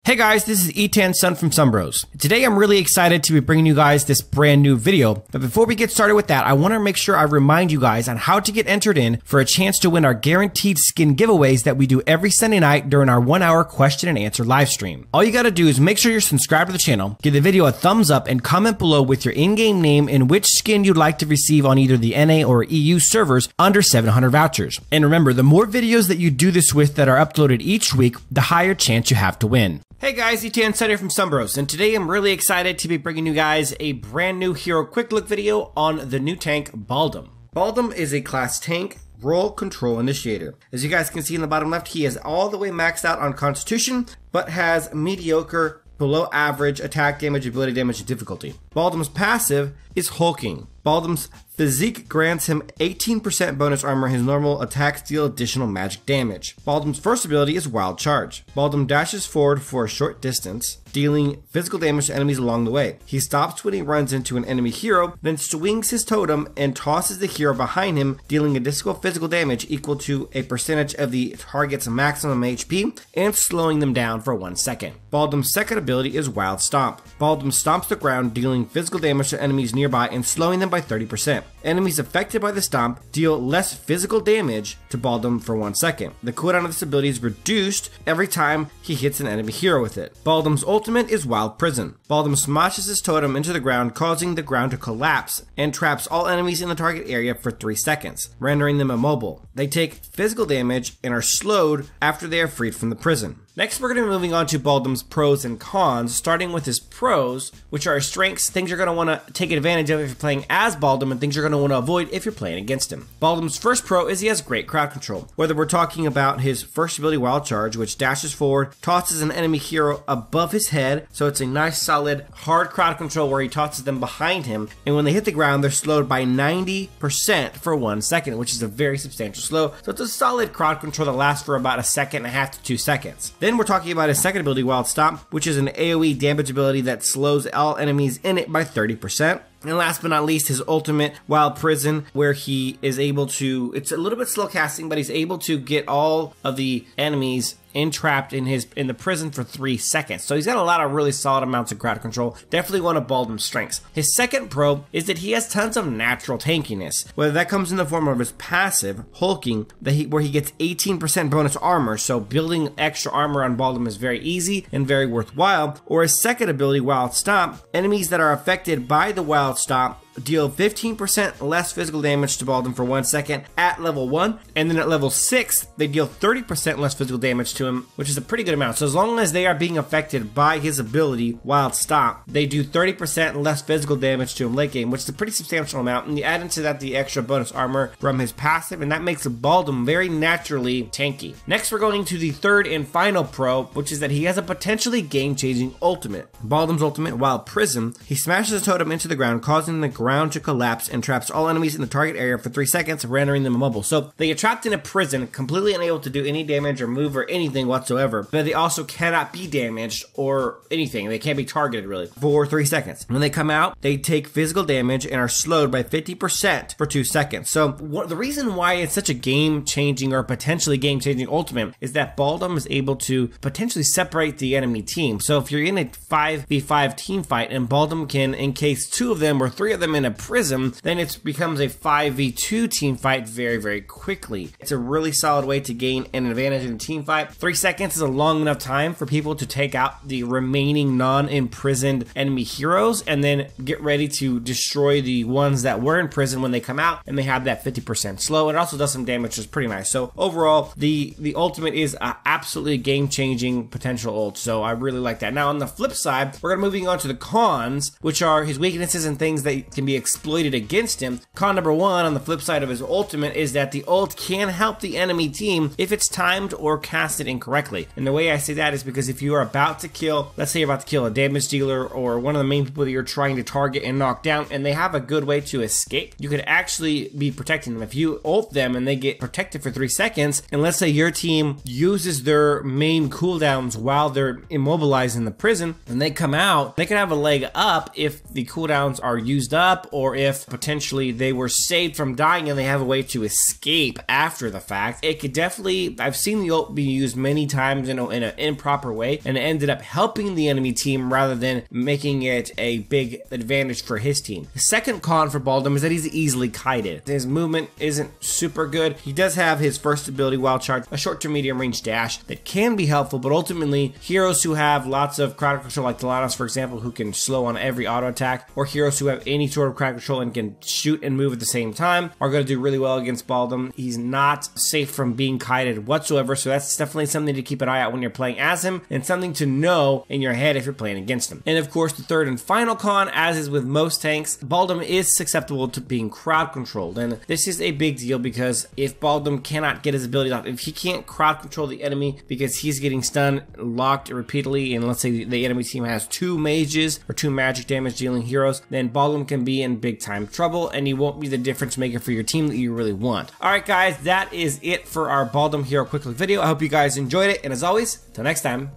Hey guys, this is E10 Sun from Sunbros. Today I'm really excited to be bringing you guys this brand new video, but before we get started with that, I want to make sure I remind you guys on how to get entered in for a chance to win our guaranteed skin giveaways that we do every Sunday night during our 1-hour question and answer live stream. All you gotta do is make sure you're subscribed to the channel, give the video a thumbs up, and comment below with your in-game name and which skin you'd like to receive on either the NA or EU servers under 700 vouchers. And remember, the more videos that you do this with that are uploaded each week, the higher chance you have to win. Hey guys, E10 Sun here from Sunbros, and today I'm really excited to be bringing you guys a brand new hero quick look video on the new tank Baldum. Baldum is a class tank role control initiator. As you guys can see in the bottom left, he is all the way maxed out on Constitution, but has mediocre, below average attack damage, ability damage, and difficulty. Baldum's passive is hulking. Baldum's physique grants him 18% bonus armor. His normal attacks deal additional magic damage. Baldum's first ability is Wild Charge. Baldum dashes forward for a short distance, dealing physical damage to enemies along the way. He stops when he runs into an enemy hero, then swings his totem and tosses the hero behind him, dealing additional physical damage equal to a percentage of the target's maximum HP and slowing them down for 1 second. Baldum's second ability is Wild Stomp. Baldum stomps the ground, dealing physical damage to enemies nearby and slowing them by 30%. Enemies affected by the stomp deal less physical damage to Baldum for 1 second. The cooldown of this ability is reduced every time he hits an enemy hero with it. Baldum's ultimate is Wild Prison. Baldum smashes his totem into the ground, causing the ground to collapse, and traps all enemies in the target area for 3 seconds, rendering them immobile. They take physical damage and are slowed after they are freed from the prison. Next, we're going to be moving on to Baldum's pros and cons, starting with his pros, which are his strengths, things you're going to want to take advantage of if you're playing as Baldum, and things you're going to want to avoid if you're playing against him. Baldum's first pro is he has great crowd control. Whether we're talking about his first ability, Wild Charge, which dashes forward, tosses an enemy hero above his head, so it's a nice, solid, hard crowd control where he tosses them behind him, and when they hit the ground, they're slowed by 90% for 1 second, which is a very substantial slow, so it's a solid crowd control that lasts for about 1.5 to 2 seconds. Then we're talking about his second ability, Wild Stomp, which is an AoE damage ability that slows all enemies in it by 30%. And last but not least, his ultimate, Wild Prison, where he is able to, it's a little bit slow casting, but he's able to get all of the enemies entrapped in the prison for 3 seconds. So he's got a lot of really solid amounts of crowd control. Definitely one of Baldum's strengths. His second pro is that he has tons of natural tankiness, whether that comes in the form of his passive, hulking, where he gets 18% bonus armor, so building extra armor on Baldum is very easy and very worthwhile, or his second ability, Wild Stomp. Enemies that are affected by the Wild Stomp deal 15% less physical damage to Baldum for 1 second at level 1, and then at level 6, they deal 30% less physical damage to him, which is a pretty good amount. So as long as they are being affected by his ability, Wild Stomp, they do 30% less physical damage to him late game, which is a pretty substantial amount, and you add into that the extra bonus armor from his passive, and that makes Baldum very naturally tanky. Next, we're going to the third and final pro, which is that he has a potentially game-changing ultimate. Baldum's ultimate, Wild Prison, he smashes a totem into the ground, causing the ground to collapse and traps all enemies in the target area for 3 seconds, rendering them immobile. So they get trapped in a prison, completely unable to do any damage or move or anything whatsoever, but they also cannot be damaged or anything. They can't be targeted really for 3 seconds. When they come out, they take physical damage and are slowed by 50% for 2 seconds. So the reason why it's such a game-changing or potentially game-changing ultimate is that Baldum is able to potentially separate the enemy team. So if you're in a 5v5 team fight and Baldum can encase 2 of them or 3 of them in a prism, then it becomes a 5v2 team fight very, very quickly. It's a really solid way to gain an advantage in a team fight. 3 seconds is a long enough time for people to take out the remaining non-imprisoned enemy heroes and then get ready to destroy the ones that were in prison when they come out, and they have that 50% slow. It also does some damage, which is pretty nice. So overall, the ultimate is a absolutely game-changing potential ult, so I really like that. Now on the flip side, we're going to moving on to the cons, which are his weaknesses and things that can be exploited against him. Con number 1 on the flip side of his ultimate is that the ult can help the enemy team if it's timed or casted incorrectly. And the way I say that is because if you are about to kill, let's say you're about to kill a damage dealer or one of the main people that you're trying to target and knock down, and they have a good way to escape, you could actually be protecting them. If you ult them and they get protected for 3 seconds, and let's say your team uses their main cooldowns while they're immobilized in the prison, and they come out, they can have a leg up if the cooldowns are used up up, or if potentially they were saved from dying and they have a way to escape after the fact. It could definitely, I've seen the ult be used many times in an improper way, and it ended up helping the enemy team rather than making it a big advantage for his team. The second con for Baldum is that he's easily kited. His movement isn't super good. He does have his first ability, Wild Charge, a short to medium range dash that can be helpful, but ultimately heroes who have lots of crowd control, like Delanos for example, who can slow on every auto attack, or heroes who have any sort of crowd control and can shoot and move at the same time, are going to do really well against Baldum. He's not safe from being kited whatsoever, so that's definitely something to keep an eye out when you're playing as him, and something to know in your head if you're playing against him. And of course, the third and final con, as is with most tanks, Baldum is susceptible to being crowd controlled, and this is a big deal because if Baldum cannot get his ability off, if he can't crowd control the enemy because he's getting stunned, locked repeatedly, and let's say the enemy team has 2 mages or 2 magic damage dealing heroes, then Baldum can be in big time trouble, and he won't be the difference maker for your team that you really want. Alright guys, that is it for our Baldum hero quick look video. I hope you guys enjoyed it, and as always, till next time,